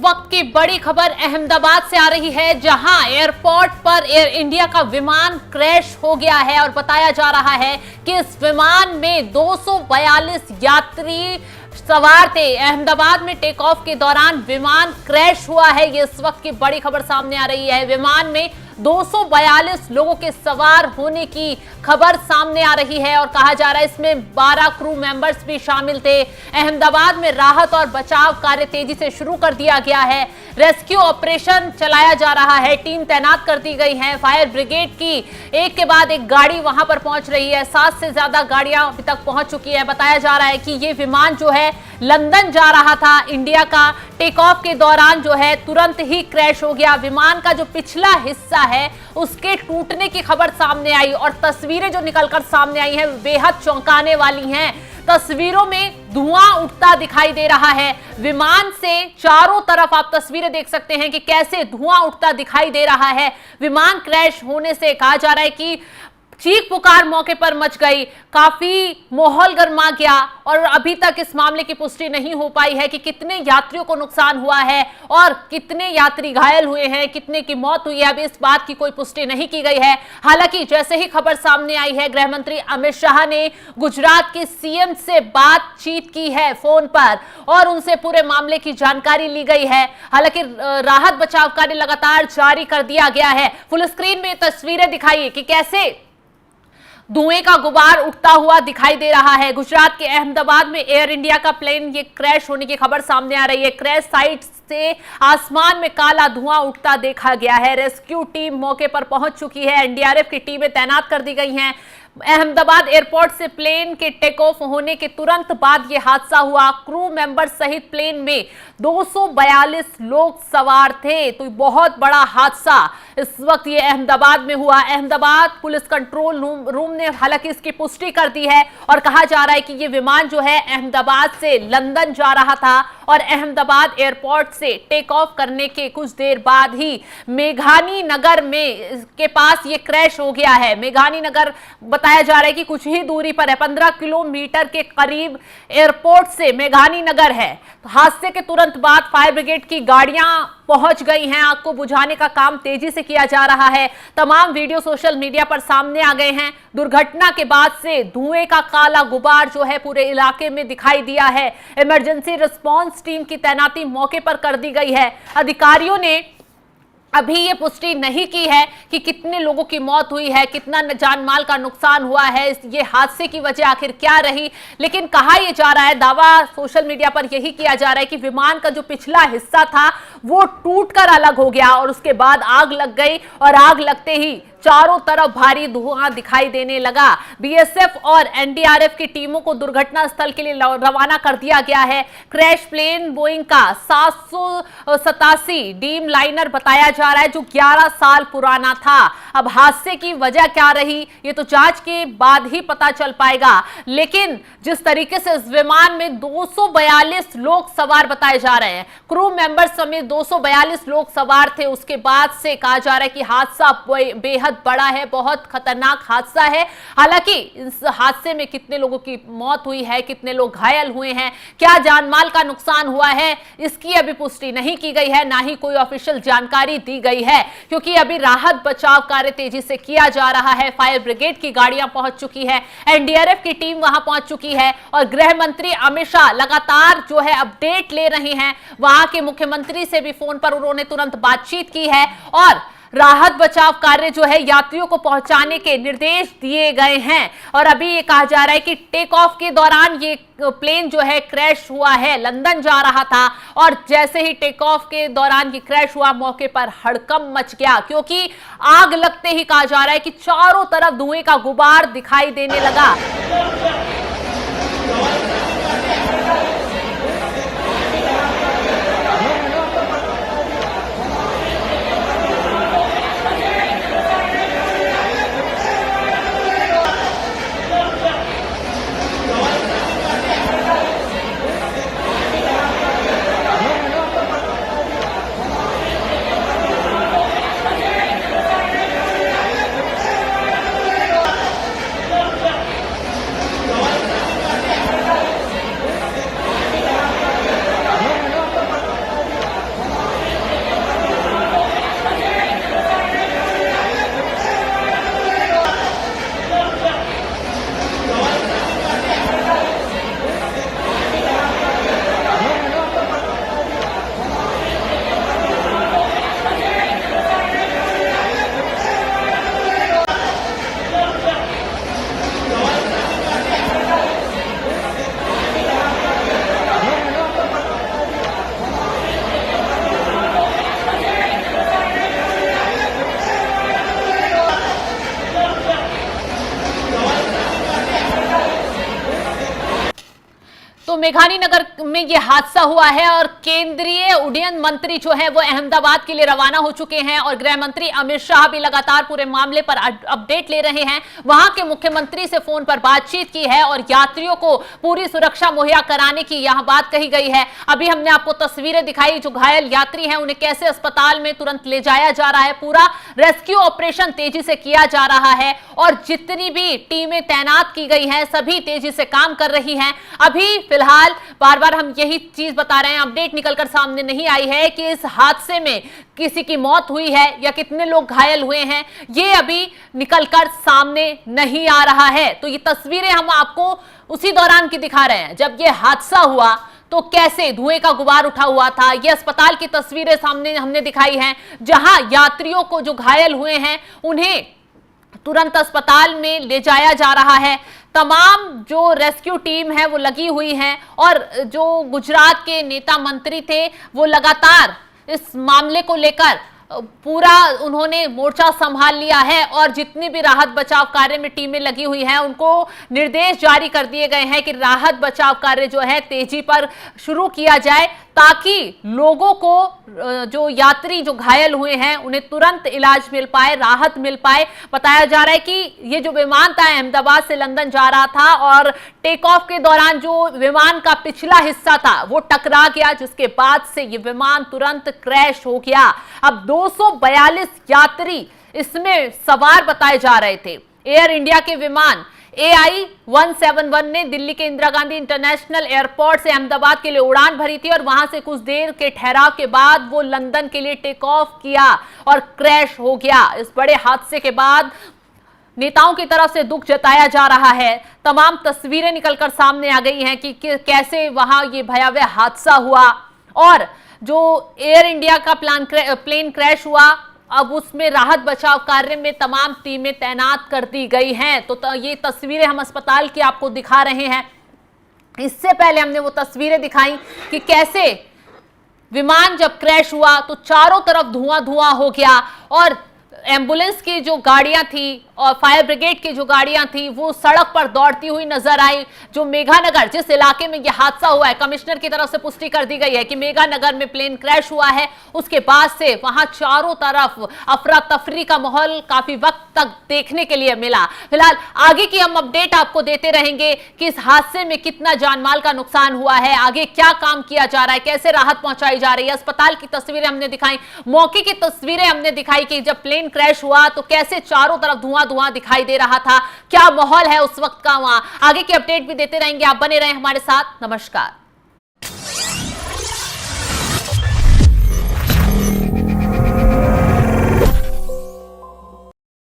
वक्त की बड़ी खबर अहमदाबाद से आ रही है, जहां एयरपोर्ट पर एयर इंडिया का विमान क्रैश हो गया है और बताया जा रहा है कि इस विमान में 242 यात्री सवार थे। अहमदाबाद में टेक ऑफ के दौरान विमान क्रैश हुआ है, ये इस वक्त की बड़ी खबर सामने आ रही है। विमान में 242 लोगों के सवार होने की खबर सामने आ रही है और कहा जा रहा है इसमें 12 क्रू मेंबर्स भी शामिल थे। अहमदाबाद में राहत और बचाव कार्य तेजी से शुरू कर दिया गया है। रेस्क्यू ऑपरेशन चलाया जा रहा है, टीम तैनात कर दी गई है। फायर ब्रिगेड की एक के बाद एक गाड़ी वहां पर पहुंच रही है, 7 से ज्यादा गाड़ियां अभी तक पहुंच चुकी है। बताया जा रहा है कि ये विमान जो है लंदन जा रहा था, इंडिया का टेक ऑफ के दौरान जो है तुरंत ही क्रैश हो गया। विमान का जो पिछला हिस्सा है उसके टूटने की खबर सामने आई और तस्वीरें जो निकलकर सामने आई हैं बेहद चौंकाने वाली हैं। तस्वीरों में धुआं उठता दिखाई दे रहा है। विमान से चारों तरफ आप तस्वीरें देख सकते हैं कि कैसे धुआं उठता दिखाई दे रहा है। विमान क्रैश होने से कहा जा रहा है कि चीख पुकार मौके पर मच गई, काफी माहौल गर्मा गया और अभी तक इस मामले की पुष्टि नहीं हो पाई है कि कितने यात्रियों को नुकसान हुआ है और कितने यात्री घायल हुए हैं, कितने की मौत हुई है। अभी इस बात की कोई पुष्टि नहीं की गई है। हालांकि जैसे ही खबर सामने आई है, गृह मंत्री अमित शाह ने गुजरात के सीएम से बातचीत की है फोन पर और उनसे पूरे मामले की जानकारी ली गई है। हालांकि राहत बचाव कार्य लगातार जारी कर दिया गया है। फुल स्क्रीन में तस्वीरें दिखाइए कि कैसे धुएं का गुबार उठता हुआ दिखाई दे रहा है। गुजरात के अहमदाबाद में एयर इंडिया का प्लेन ये क्रैश होने की खबर सामने आ रही है। क्रैश साइट से आसमान में काला धुआं उठता देखा गया है। रेस्क्यू टीम मौके पर पहुंच चुकी है, एनडीआरएफ की टीमें तैनात कर दी गई हैं। अहमदाबाद एयरपोर्ट से प्लेन के टेक ऑफ होने के तुरंत बाद यह हादसा हुआ। क्रू मेंबर सहित प्लेन में 242 लोग सवार थे, तो बहुत बड़ा हादसा इस वक्त ये अहमदाबाद में हुआ। अहमदाबाद पुलिस कंट्रोल रूम ने हालांकि इसकी पुष्टि कर दी है और कहा जा रहा है कि ये विमान जो है अहमदाबाद से लंदन जा रहा था और अहमदाबाद एयरपोर्ट से टेक ऑफ करने के कुछ देर बाद ही मेघानी नगर में के पास ये क्रैश हो गया है। मेघानी नगर बताया जा रहा है कि कुछ ही दूरी पर है, 15 किलोमीटर के करीब एयरपोर्ट से मेघानी नगर है। तो हादसे के तुरंत बाद फायर ब्रिगेड की गाड़ियां पहुंच गई हैं, आग को बुझाने का काम तेजी से किया जा रहा है। तमाम वीडियो सोशल मीडिया पर सामने आ गए हैं। दुर्घटना के बाद से धुएं का काला गुबार जो है पूरे इलाके में दिखाई दिया है। इमरजेंसी रिस्पांस टीम की तैनाती मौके पर कर दी गई है। अधिकारियों ने अभी ये पुष्टि नहीं की है कि कितने लोगों की मौत हुई है, कितना जान माल का नुकसान हुआ है, ये हादसे की वजह आखिर क्या रही, लेकिन कहा यह जा रहा है, दावा सोशल मीडिया पर यही किया जा रहा है कि विमान का जो पिछला हिस्सा था वो टूटकर अलग हो गया और उसके बाद आग लग गई और आग लगते ही चारों तरफ भारी धुआं दिखाई देने लगा। बीएसएफ और एनडीआरएफ की टीमों को दुर्घटना स्थल के लिए रवाना कर दिया गया है। क्रैश प्लेन बोइंग का 787 ड्रीम लाइनर बताया जा रहा है, जो 11 साल पुराना था। अब हादसे की वजह क्या रही ये तो जांच के बाद ही पता चल पाएगा, लेकिन जिस तरीके से इस विमान में 242 लोग सवार बताए जा रहे हैं, क्रू मेंबर समेत 242 लोग सवार थे, उसके बाद से कहा जा रहा है कि हादसा बेहद बड़ा है, बहुत खतरनाक हादसा है। हालांकि इस हादसे में कितने लोगों की मौत हुई है, कितने लोग घायल हुए हैं, क्या जान माल का नुकसान हुआ है, इसकी अभी पुष्टि नहीं की गई है, ना ही कोई ऑफिशियल जानकारी दी गई है, क्योंकि अभी राहत बचाव कार्य तेजी से किया जा रहा है। फायर ब्रिगेड की गाड़ियां पहुंच चुकी है, एनडीआरएफ की टीम वहां पहुंच चुकी है और गृह मंत्री अमित शाह लगातार जो है अपडेट ले रहे हैं। वहां के मुख्यमंत्री से भी फोन पर उन्होंने तुरंत बातचीत की है और राहत बचाव कार्य जो है यात्रियों को पहुंचाने के निर्देश दिए गए हैं। और अभी ये कहा जा रहा है कि टेक ऑफ के दौरान ये प्लेन जो है क्रैश हुआ है, लंदन जा रहा था और जैसे ही टेक ऑफ के दौरान ये क्रैश हुआ मौके पर हड़कंप मच गया, क्योंकि आग लगते ही कहा जा रहा है कि चारों तरफ धुएं का गुबार दिखाई देने लगा। मेघानी नगर में ये हादसा हुआ है और केंद्रीय उड्डयन मंत्री जो है वो अहमदाबाद के लिए रवाना हो चुके हैं और गृह मंत्री अमित शाह भी लगातार पूरे मामले पर अपडेट ले रहे हैं। वहां के मुख्यमंत्री से फोन पर बातचीत की है और यात्रियों को पूरी सुरक्षा मुहैया कराने की यहां बात कही गई है। अभी हमने आपको तस्वीरें दिखाई, जो घायल यात्री हैं उन्हें कैसे अस्पताल में तुरंत ले जाया जा रहा है। पूरा रेस्क्यू ऑपरेशन तेजी से किया जा रहा है और जितनी भी टीमें तैनात की गई हैं सभी तेजी से काम कर रही हैं। अभी फिलहाल बार बार हम यही चीज बता रहे हैं, अपडेट निकलकर सामने नहीं आई है कि इस हादसे में किसी की मौत हुई है या कितने लोग घायल हुए हैं, ये अभी निकलकर सामने नहीं आ रहा है। तो ये तस्वीरें हम आपको उसी दौरान की दिखा रहे हैं जब ये हादसा हुआ तो कैसे धुएं का गुबार उठा हुआ था। ये अस्पताल की तस्वीरें सामने हमने दिखाई हैं जहां यात्रियों को जो घायल हुए हैं उन्हें तुरंत अस्पताल में ले जाया जा रहा है। तमाम जो रेस्क्यू टीम है वो लगी हुई है और जो गुजरात के नेता मंत्री थे वो लगातार इस मामले को लेकर पूरा उन्होंने मोर्चा संभाल लिया है और जितनी भी राहत बचाव कार्य में टीमें लगी हुई हैं उनको निर्देश जारी कर दिए गए हैं कि राहत बचाव कार्य जो है तेजी पर शुरू किया जाए ताकि लोगों को, जो यात्री जो घायल हुए हैं उन्हें तुरंत इलाज मिल पाए, राहत मिल पाए। बताया जा रहा है कि ये जो विमान था अहमदाबाद से लंदन जा रहा था और टेक ऑफ के दौरान जो विमान का पिछला हिस्सा था वो टकरा गया, जिसके बाद से ये विमान तुरंत क्रैश हो गया। अब 242 यात्री इसमें सवार बताए जा रहे थे। एयर इंडिया के विमान AI-171 ने दिल्ली के इंदिरा गांधी इंटरनेशनल एयरपोर्ट से अहमदाबाद के लिए उड़ान भरी थी और वहां से कुछ देर के ठहराव के बाद वो लंदन के लिए टेक ऑफ किया और क्रैश हो गया। इस बड़े हादसे के बाद नेताओं की तरफ से दुख जताया जा रहा है। तमाम तस्वीरें निकलकर सामने आ गई हैं कि कैसे वहां ये भयावह हादसा हुआ और जो एयर इंडिया का प्लेन क्रैश हुआ अब उसमें राहत बचाव कार्य में तमाम टीमें तैनात कर दी गई हैं। तो ये तस्वीरें हम अस्पताल की आपको दिखा रहे हैं। इससे पहले हमने वो तस्वीरें दिखाई कि कैसे विमान जब क्रैश हुआ तो चारों तरफ धुआं धुआं हो गया और एम्बुलेंस की जो गाड़ियां थी और फायर ब्रिगेड की जो गाड़ियां थी वो सड़क पर दौड़ती हुई नजर आई। जो मेघानगर, जिस इलाके में यह हादसा हुआ है, कमिश्नर की तरफ से पुष्टि कर दी गई है कि मेघानगर में प्लेन क्रैश हुआ है। उसके बाद से वहां चारों तरफ अफरा तफरी का माहौल काफी वक्त तक देखने के लिए मिला। फिलहाल आगे की हम अपडेट आपको देते रहेंगे कि इस हादसे में कितना जानमाल का नुकसान हुआ है, आगे क्या काम किया जा रहा है, कैसे राहत पहुंचाई जा रही है। अस्पताल की तस्वीरें हमने दिखाई, मौके की तस्वीरें हमने दिखाई कि जब प्लेन क्रैश हुआ तो कैसे चारों तरफ धुआं धुआं दिखाई दे रहा था, क्या माहौल है उस वक्त का वहां। आगे की अपडेट भी देते रहेंगे, आप बने रहें हमारे साथ। नमस्कार।